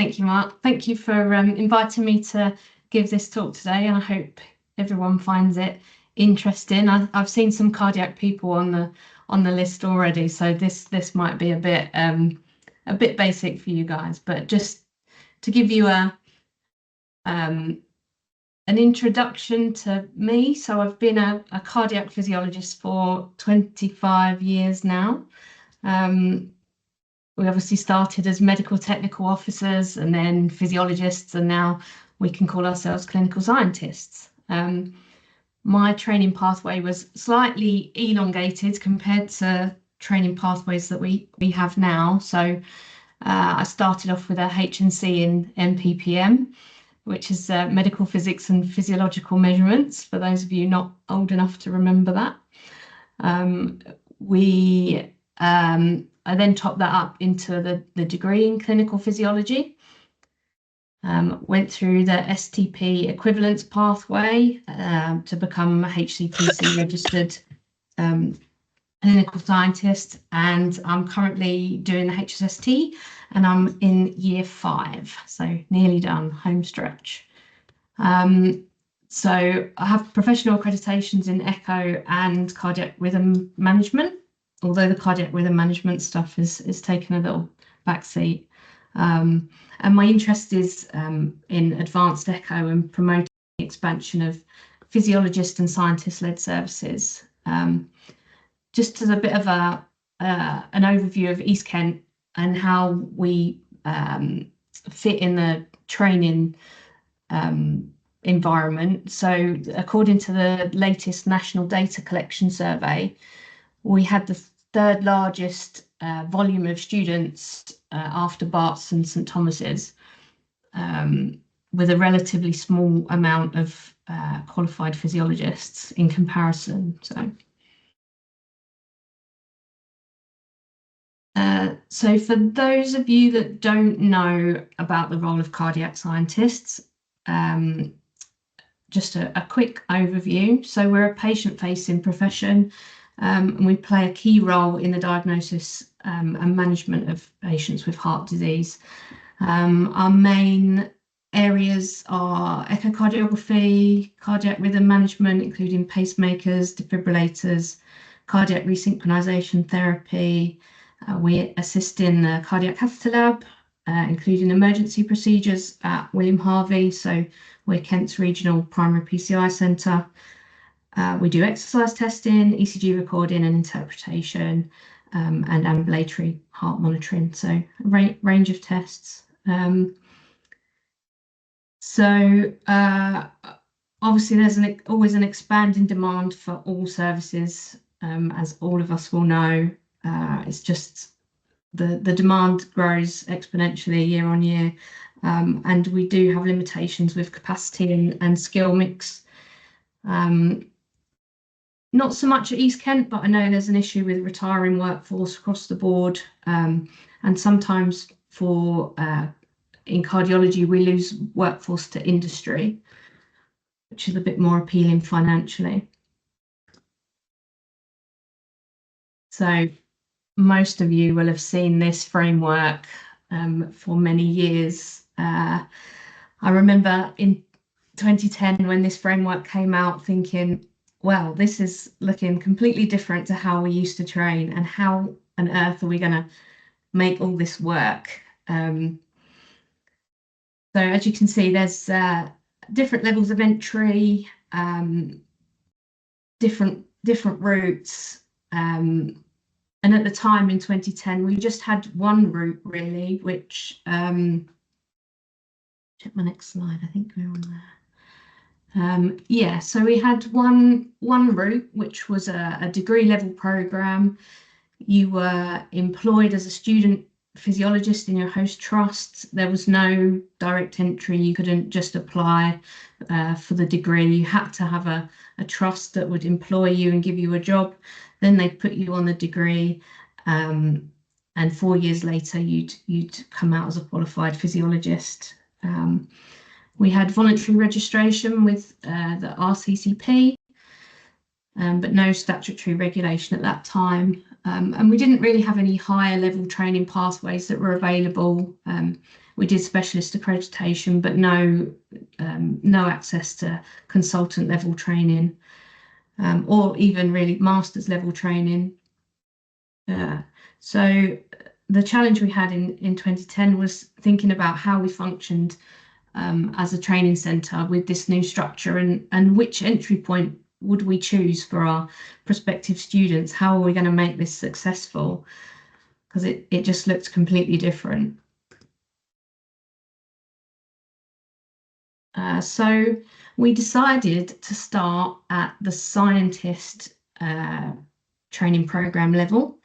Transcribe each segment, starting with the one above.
Thank you, Mark. Thank you for inviting me to give this talk today, and I hope everyone finds it interesting. I've seen some cardiac people on the list already, so this might be a bit basic for you guys, but just to give you an introduction to me. So I've been a cardiac physiologist for 25 years now. We obviously started as medical technical officers and then physiologists, and now we can call ourselves clinical scientists. My training pathway was slightly elongated compared to training pathways that we have now. So I started off with a HNC in MPPM, which is medical physics and physiological measurements, for those of you not old enough to remember that. I then topped that up into the degree in clinical physiology. Went through the STP equivalence pathway to become a HCPC registered clinical scientist, and I'm currently doing the HSST, and I'm in year 5, so nearly done, home stretch. So I have professional accreditations in echo and cardiac rhythm management, although the cardiac rhythm management stuff is taken a little backseat. And my interest is in advanced echo and promoting the expansion of physiologist and scientist-led services. Just as a bit of an overview of East Kent and how we fit in the training environment. So according to the latest National Data Collection Survey, we had the 3rd largest volume of students after Bart's and St Thomas's, with a relatively small amount of qualified physiologists in comparison. So for those of you that don't know about the role of cardiac scientists, just a quick overview. So we're a patient-facing profession, and we play a key role in the diagnosis and management of patients with heart disease. Our main areas are echocardiography, cardiac rhythm management, including pacemakers, defibrillators, cardiac resynchronization therapy. We assist in the cardiac catheter lab, including emergency procedures at William Harvey. So we're Kent's regional primary PCI centre. We do exercise testing, ECG recording and interpretation, and ambulatory heart monitoring. So a range of tests. Obviously there's always an expanding demand for all services, as all of us will know. It's just the demand grows exponentially year on year, and we do have limitations with capacity and skill mix. Not so much at East Kent, but I know there's an issue with retiring workforce across the board, and sometimes in cardiology we lose workforce to industry, which is a bit more appealing financially. So most of you will have seen this framework for many years. I remember in 2010 when this framework came out thinking, well, this is looking completely different to how we used to train, and how on earth are we going to make all this work? So as you can see, there's different levels of entry, different routes, and at the time in 2010 we just had one route really, which check my next slide, I think we're on there. Yeah, so we had one route, which was a degree level program. You were employed as a student physiologist in your host trust. There was no direct entry. You couldn't just apply for the degree. You had to have a trust that would employ you and give you a job. Then they'd put you on the degree, and 4 years later you'd come out as a qualified physiologist. We had voluntary registration with the RCCP, but no statutory regulation at that time. And we didn't really have any higher level training pathways that were available. We did specialist accreditation, but no access to consultant level training, or even really master's level training. So the challenge we had in 2010 was thinking about how we functioned as a training centre with this new structure, and which entry point would we choose for our prospective students? How are we going to make this successful? Because it just looked completely different. So we decided to start at the scientist training programme level.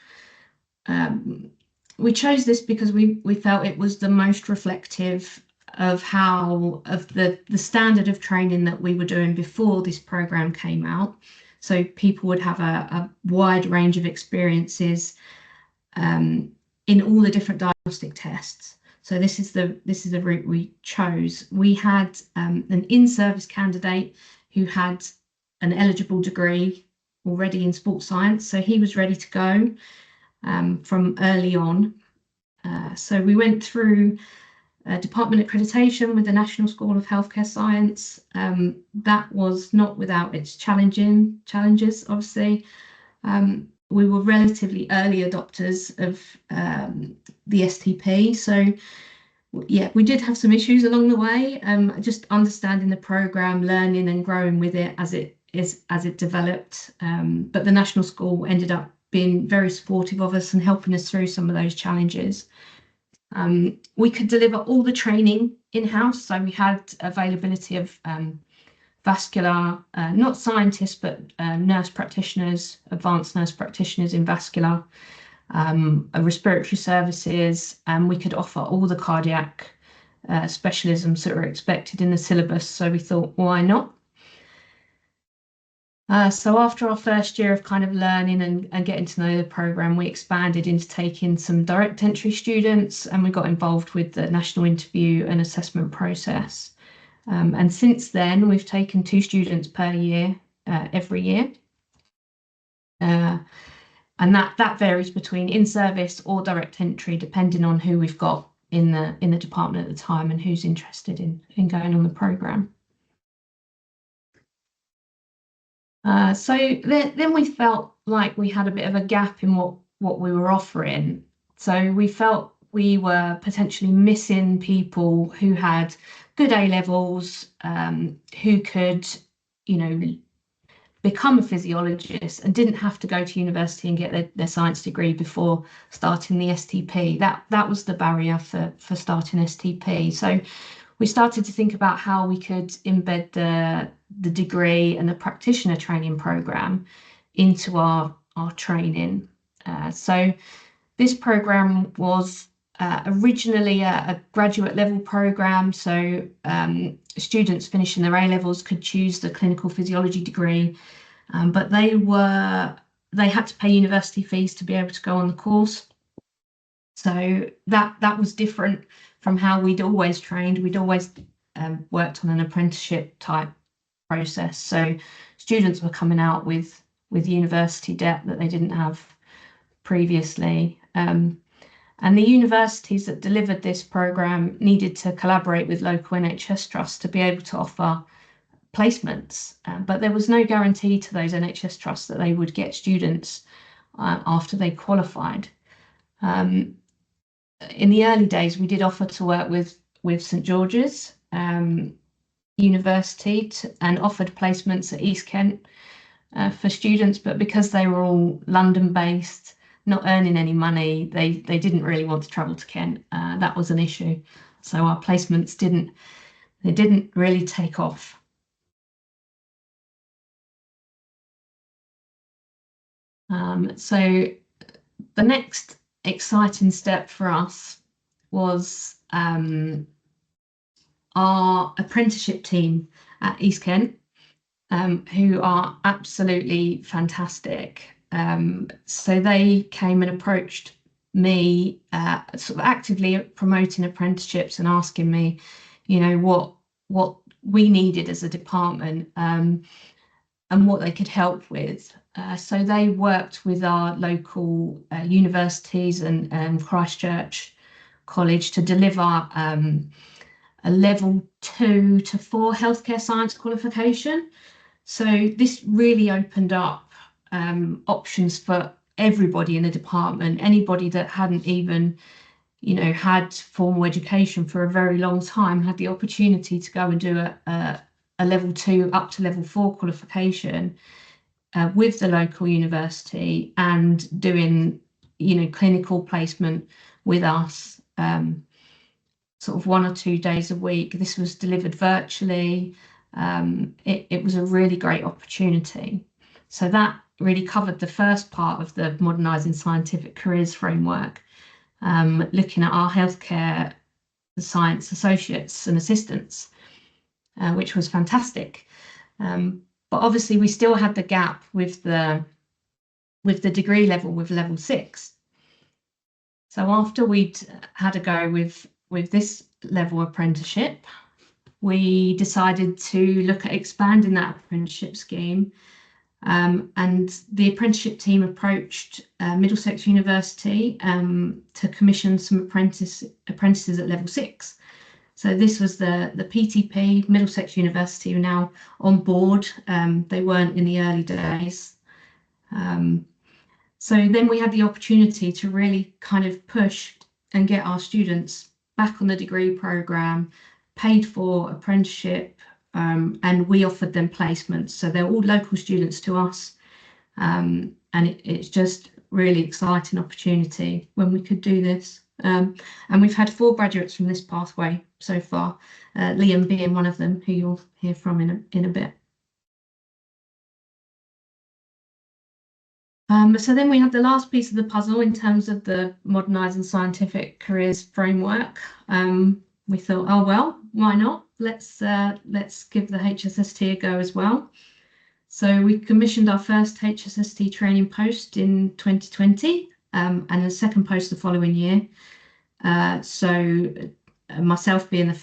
We chose this because we felt it was the most reflective of the standard of training that we were doing before this program came out. So people would have a wide range of experiences in all the different diagnostic tests. So this is the route we chose. We had an in-service candidate who had an eligible degree already in sports science, so he was ready to go from early on. So we went through department accreditation with the National School of Healthcare Science. That was not without its challenges, obviously. We were relatively early adopters of the STP, so yeah, we did have some issues along the way, just understanding the program, learning and growing with it as it developed. But the National School ended up being very supportive of us and helping us through some of those challenges. We could deliver all the training in-house, so we had availability of vascular, not scientists, but nurse practitioners, advanced nurse practitioners in vascular, respiratory services, and we could offer all the cardiac specialisms that were expected in the syllabus. So we thought, why not? So after our first year of kind of learning and getting to know the program, we expanded into taking some direct entry students, and we got involved with the national interview and assessment process. And since then, we've taken 2 students per year, every year. And that varies between in-service or direct entry, depending on who we've got in the department at the time and who's interested in going on the programme. So then we felt like we had a bit of a gap in what we were offering. So we felt we were potentially missing people who had good A levels, who could, become a physiologist and didn't have to go to university and get their science degree before starting the STP. That was the barrier for starting STP. So we started to think about how we could embed the degree and the practitioner training program into our training. So this program was originally a graduate level program. So students finishing their A levels could choose the clinical physiology degree, but they had to pay university fees to be able to go on the course. So that was different from how we'd always trained. We'd always worked on an apprenticeship type process. So students were coming out with university debt that they didn't have previously. And the universities that delivered this program needed to collaborate with local NHS trusts to be able to offer placements. But there was no guarantee to those NHS trusts that they would get students after they qualified. In the early days, we did offer to work with St George's University and offered placements at East Kent for students, but because they were all London-based, not earning any money, they didn't really want to travel to Kent. That was an issue. So our placements didn't really take off. So the next exciting step for us was our apprenticeship team at East Kent, who are absolutely fantastic. So they came and approached me, sort of actively promoting apprenticeships and asking me, what we needed as a department, and what they could help with. So they worked with our local universities and Christchurch College to deliver a level 2 to 4 healthcare science qualification. So this really opened up options for everybody in the department, anybody that hadn't even, had formal education for a very long time, had the opportunity to go and do a level 2 up to level 4 qualification with the local university and doing, clinical placement with us sort of 1 or 2 days a week. This was delivered virtually. It was a really great opportunity. So that really covered the first part of the Modernising Scientific Careers framework, looking at our healthcare science associates and assistants, which was fantastic. But obviously we still had the gap with the degree level, with level 6. So after we'd had a go with this level apprenticeship, we decided to look at expanding that apprenticeship scheme, and the apprenticeship team approached Middlesex University to commission some apprentices at level 6. So this was the PTP. Middlesex University were now on board. They weren't in the early days. So then we had the opportunity to really kind of push and get our students back on the degree programme, paid for apprenticeship, and we offered them placements. So they're all local students to us, and it's just really exciting opportunity when we could do this. And we've had 4 graduates from this pathway so far, Liam being one of them, who you'll hear from in a bit. So then we have the last piece of the puzzle in terms of the Modernising Scientific Careers framework. We thought, oh well, why not? Let's give the HSST a go as well. So we commissioned our first HSST training post in 2020, and a second post the following year. So myself being the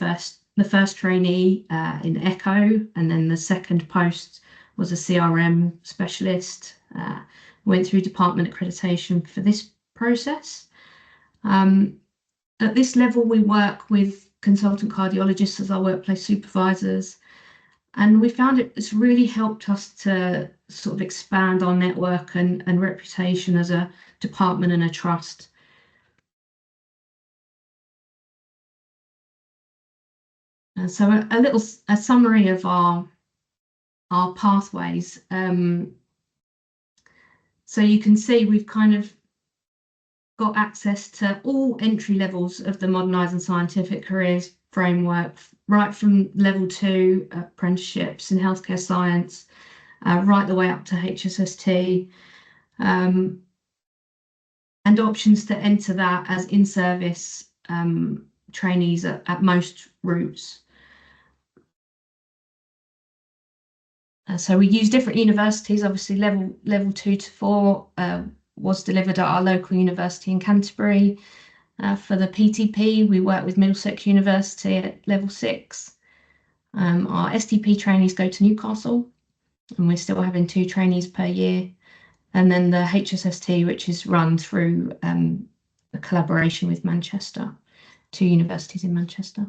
first trainee in Echo, and then the second post was a CRM specialist. Went through department accreditation for this process. At this level, we work with consultant cardiologists as our workplace supervisors, and we found it's really helped us to sort of expand our network and reputation as a department and a trust. So a summary of our pathways. So you can see we've kind of got access to all entry levels of the Modernising Scientific Careers framework, right from level 2 apprenticeships in healthcare science, right the way up to HSST, and options to enter that as in-service trainees at most routes. So we use different universities. Obviously level 2 to 4 was delivered at our local university in Canterbury. For the PTP, we work with Middlesex University at level 6. Our STP trainees go to Newcastle, and we're still having 2 trainees per year. And then the HSST, which is run through a collaboration with Manchester, 2 universities in Manchester.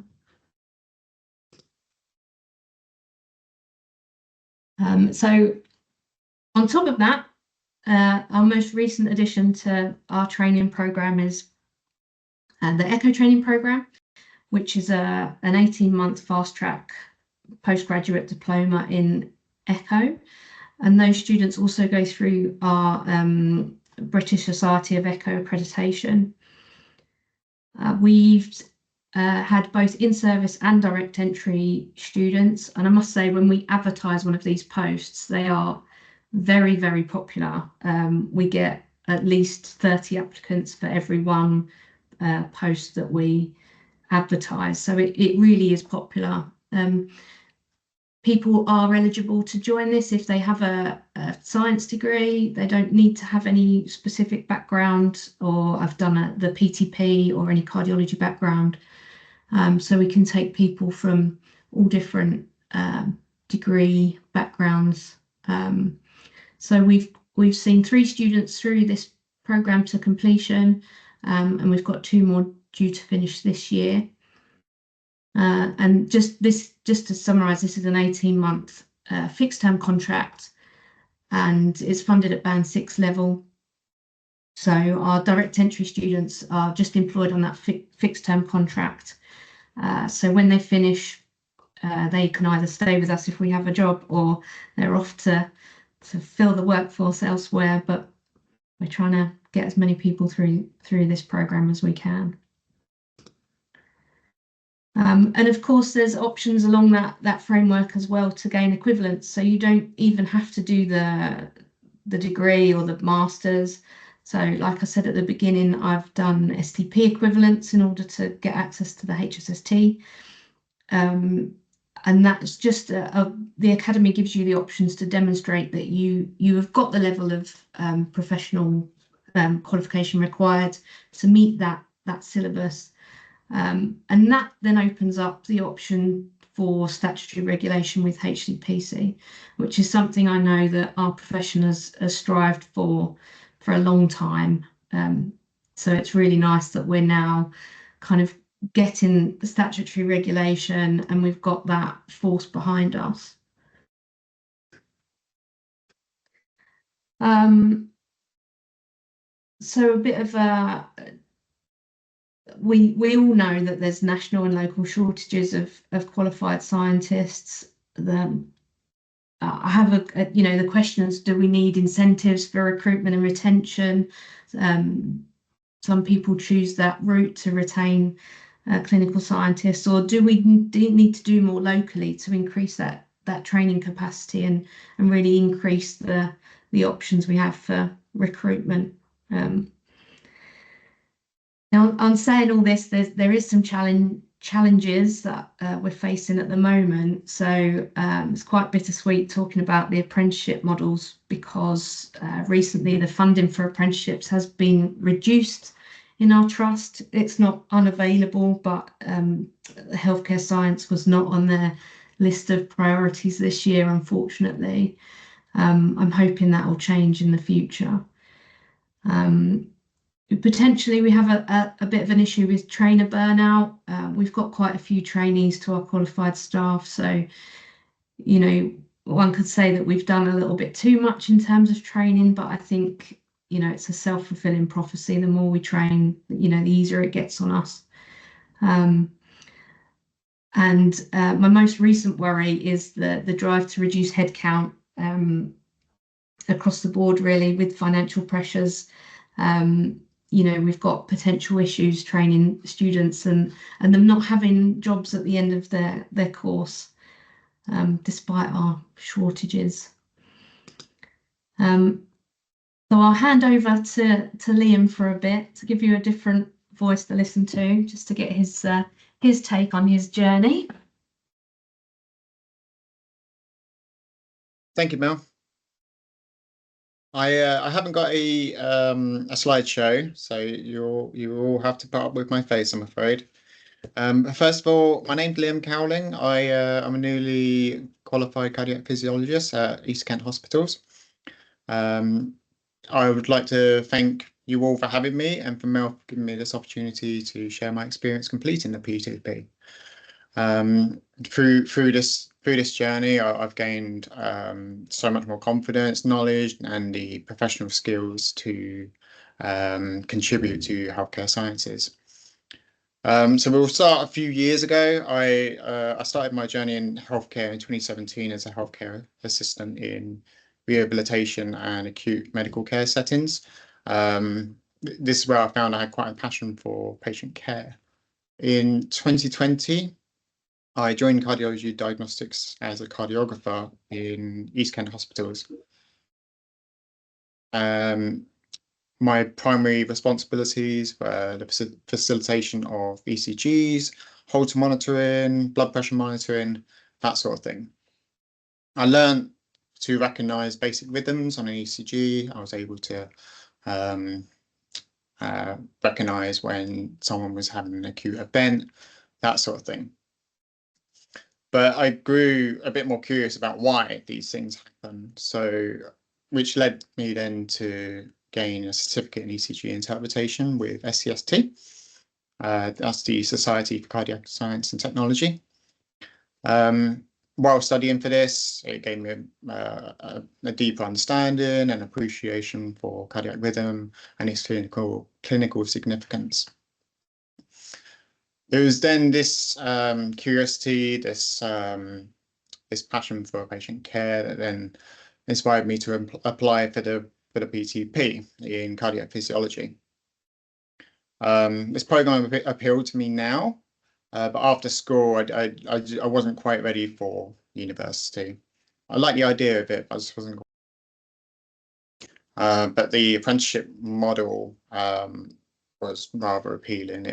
So on top of that, our most recent addition to our training programme is the ECHO training programme, which is an 18-month fast-track postgraduate diploma in ECHO. And those students also go through our British Society of ECHO accreditation. We've had both in-service and direct entry students, and I must say when we advertise one of these posts, they are very, very popular. We get at least 30 applicants for every one post that we advertise, so it really is popular. People are eligible to join this if they have a science degree. They don't need to have any specific background or have done the PTP or any cardiology background. So we can take people from all different degree backgrounds. So we've we've seen 3 students through this program to completion, and we've got 2 more due to finish this year. And just to summarise, this is an 18-month fixed-term contract, and it's funded at Band 6 level. So our direct entry students are just employed on that fixed-term contract. So when they finish, they can either stay with us if we have a job, or they're off to fill the workforce elsewhere. But we're trying to get as many people through this program as we can. And of course, there's options along that framework as well to gain equivalence. So you don't even have to do the degree or the master's. So like I said at the beginning, I've done STP equivalents in order to get access to the HSST. And that's just the academy gives you the options to demonstrate that you have got the level of professional qualification required to meet that syllabus. And that then opens up the option for statutory regulation with HCPC, which is something I know that our profession has strived for a long time. So it's really nice that we're now kind of getting the statutory regulation and we've got that force behind us. So a bit of a we all know that there's national and local shortages of qualified scientists. I have the questions: do we need incentives for recruitment and retention? Some people choose that route to retain clinical scientists, or do we need to do more locally to increase that training capacity and really increase the options we have for recruitment? Now, I'm saying all this, there is some challenges that we're facing at the moment. So it's quite bittersweet talking about the apprenticeship models, because recently the funding for apprenticeships has been reduced in our trust. It's not unavailable, but healthcare science was not on their list of priorities this year, unfortunately. I'm hoping that will change in the future. Potentially we have a bit of an issue with trainer burnout. We've got quite a few trainees to our qualified staff, so one could say that we've done a little bit too much in terms of training, but I think it's a self-fulfilling prophecy. The more we train, the easier it gets on us. And my most recent worry is the drive to reduce headcount across the board, really, with financial pressures. We've got potential issues training students and them not having jobs at the end of their course, despite our shortages. So I'll hand over to Liam for a bit to give you a different voice to listen to, just to get his take on his journey. Thank you, Mel. I haven't got a slideshow, so you all have to put up with my face, I'm afraid. First of all, my name's Liam Cowling. I'm a newly qualified cardiac physiologist at East Kent Hospitals. I would like to thank you all for having me, and for Mel for giving me this opportunity to share my experience completing the PTP. Through this journey, I've gained so much more confidence, knowledge, and the professional skills to contribute to healthcare sciences. So we'll start a few years ago. I started my journey in healthcare in 2017 as a healthcare assistant in rehabilitation and acute medical care settings. This is where I found I had quite a passion for patient care. In 2020, I joined cardiology diagnostics as a cardiographer in East Kent Hospitals. My primary responsibilities were the facilitation of ECGs, Holter monitoring, blood pressure monitoring, that sort of thing. I learned to recognize basic rhythms on an ECG. I was able to recognize when someone was having an acute event, that sort of thing. But I grew a bit more curious about why these things happen. So which led me then to gain a certificate in ECG interpretation with SCST. That's the Society for Cardiac Science and Technology. While studying for this, it gave me a deeper understanding and appreciation for cardiac rhythm and its clinical significance. It was then this curiosity, this passion for patient care that then inspired me to apply for the PTP in cardiac physiology. This program appealed to me now, but after school, I wasn't quite ready for university. I liked the idea of it, but I just wasn't. But the apprenticeship model was rather appealing.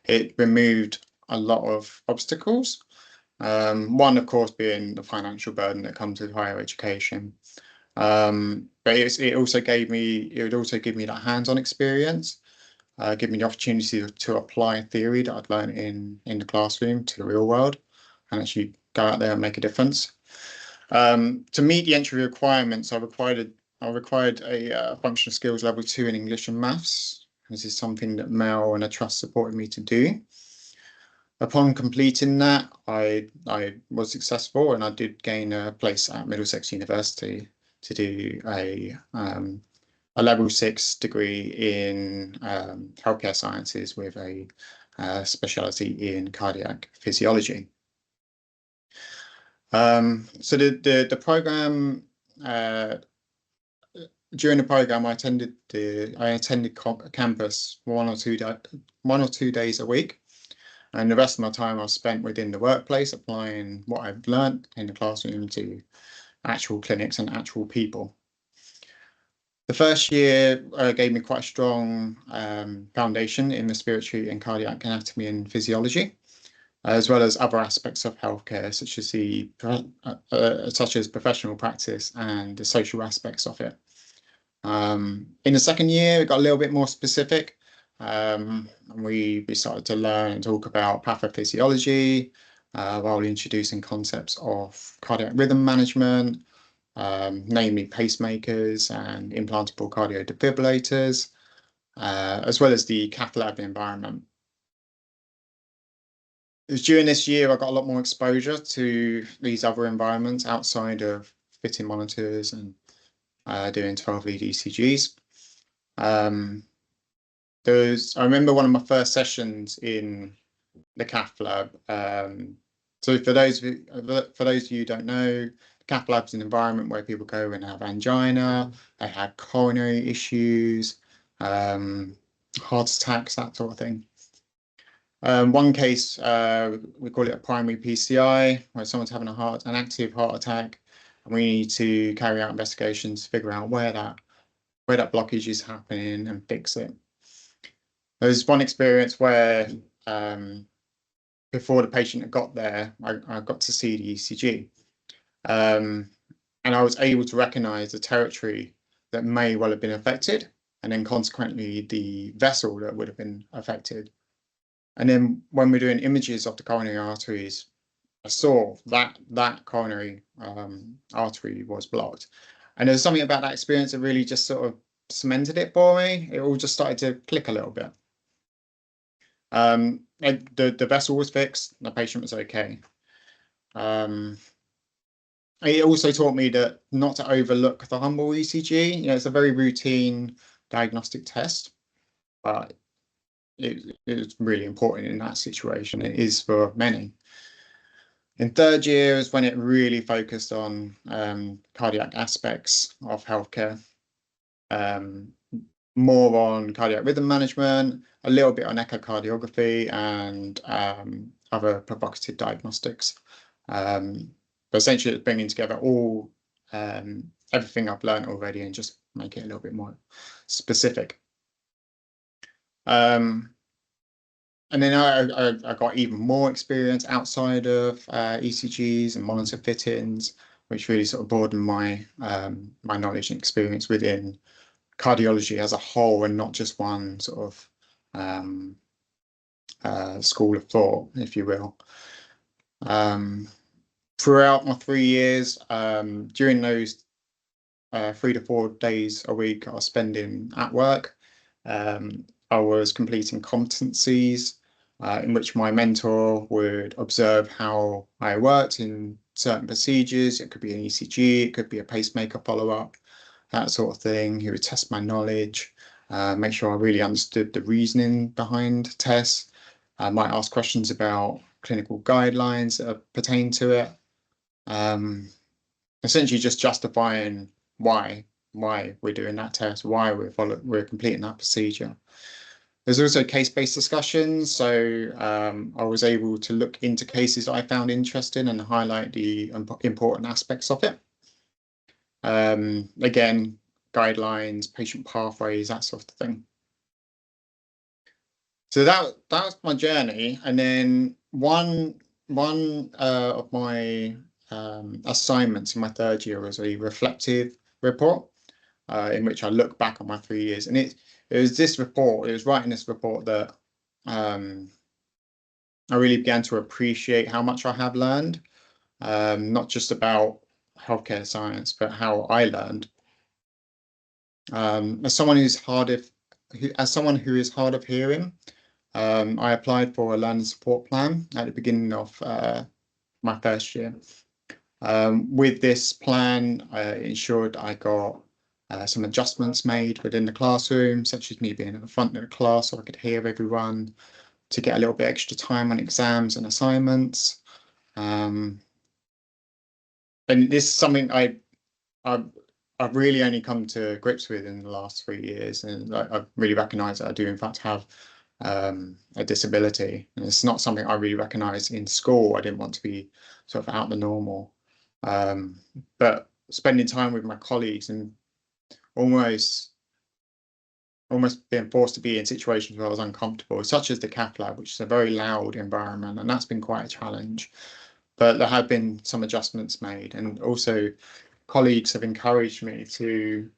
It removed a lot of obstacles. One, of course, being the financial burden that comes with higher education. But it would also give me that hands-on experience, give me the opportunity to apply theory that I'd learned in the classroom to the real world and actually go out there and make a difference. To meet the entry requirements, I required a functional skills level 2 in English and maths. This is something that Mel and a trust supported me to do. Upon completing that, I was successful and I did gain a place at Middlesex University to do a level 6 degree in healthcare sciences with a speciality in cardiac physiology. So the program, during the program, I attended campus 1 or 2 days a week, and the rest of my time I spent within the workplace applying what I've learned in the classroom to actual clinics and actual people. The first year gave me quite a strong foundation in respiratory and cardiac anatomy and physiology, as well as other aspects of healthcare, such as professional practice and the social aspects of it. In the second year, it got a little bit more specific. And we started to learn and talk about pathophysiology while introducing concepts of cardiac rhythm management, namely pacemakers and implantable cardiodefibrillators, as well as the cath lab environment. It was during this year I got a lot more exposure to these other environments outside of fitting monitors and doing 12-lead ECGs. I remember one of my first sessions in the cath lab. So for those of you who don't know, the cath lab is an environment where people go and have angina, they had coronary issues, heart attacks, that sort of thing. One case, we call it a primary PCI, where someone's having an active heart attack, and we need to carry out investigations to figure out where that blockage is happening and fix it. There's one experience where before the patient had got there, I got to see the ECG, and I was able to recognise the territory that may well have been affected, and then consequently the vessel that would have been affected. And then when we're doing images of the coronary arteries, I saw that coronary artery was blocked. And there's something about that experience that really just sort of cemented it for me. It all just started to click a little bit. The vessel was fixed, the patient was okay. It also taught me that not to overlook the humble ECG. You know, it's a very routine diagnostic test, but it's really important in that situation. It is for many. In third year is when it really focused on cardiac aspects of healthcare, more on cardiac rhythm management, a little bit on echocardiography and other provocative diagnostics. But essentially it's bringing together all everything I've learned already and just make it a little bit more specific. And then I got even more experience outside of ECGs and monitor fittings, which really sort of broadened my my knowledge and experience within cardiology as a whole, and not just one sort of school of thought, if you will. Throughout my 3 years, during those 3 to 4 days a week I was spending at work. I was completing competencies in which my mentor would observe how I worked in certain procedures. It could be an ECG, it could be a pacemaker follow-up, that sort of thing. He would test my knowledge, make sure I really understood the reasoning behind tests. I might ask questions about clinical guidelines that pertain to it. Essentially just justifying why we're doing that test, why we're completing that procedure. There's also case-based discussions, so I was able to look into cases that I found interesting and highlight the important aspects of it. Again, guidelines, patient pathways, that sort of thing. So that was my journey, and then one of my assignments in my third year was a reflective report in which I look back on my 3 years, and it was this report. It was writing this report that I really began to appreciate how much I have learned, not just about healthcare science, but how I learned. As someone who is hard of hearing, I applied for a learning support plan at the beginning of my first year. With this plan, I ensured I got some adjustments made within the classroom, such as me being at the front of the class so I could hear everyone, to get a little bit extra time on exams and assignments. And this is something I've really only come to grips with in the last 3 years, and I've really recognised that I do in fact have a disability, and it's not something I really recognised in school. I didn't want to be sort of out the normal, but spending time with my colleagues and almost being forced to be in situations where I was uncomfortable, such as the cath lab, which is a very loud environment, and that's been quite a challenge. But there have been some adjustments made, and also colleagues have encouraged me to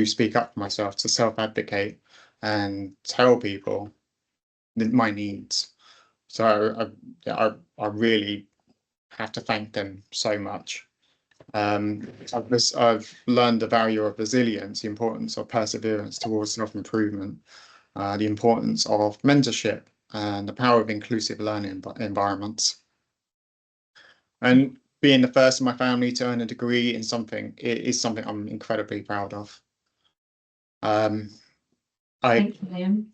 speak up for myself, to self-advocate and tell people my needs. So I really have to thank them so much. I've learned the value of resilience, the importance of perseverance towards self-improvement, the importance of mentorship, and the power of inclusive learning environments. And being the first in my family to earn a degree in something, it is something I'm incredibly proud of. Thank you, Liam.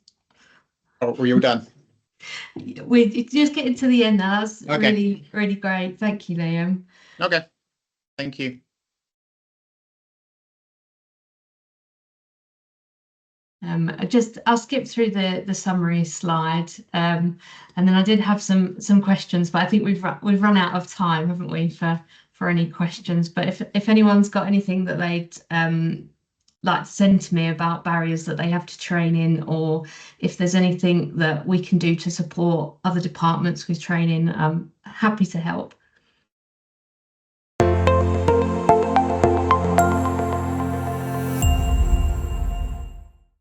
Oh, were you all done? We're just getting to the end now. That's Okay. really, really great. Thank you, Liam. Okay, thank you. I'll skip through the summary slide, and then I did have some questions, but I think we've run out of time, haven't we, for any questions? But if anyone's got anything that they'd like to send to me about barriers that they have to train in, or if there's anything that we can do to support other departments with training, I'm happy to help.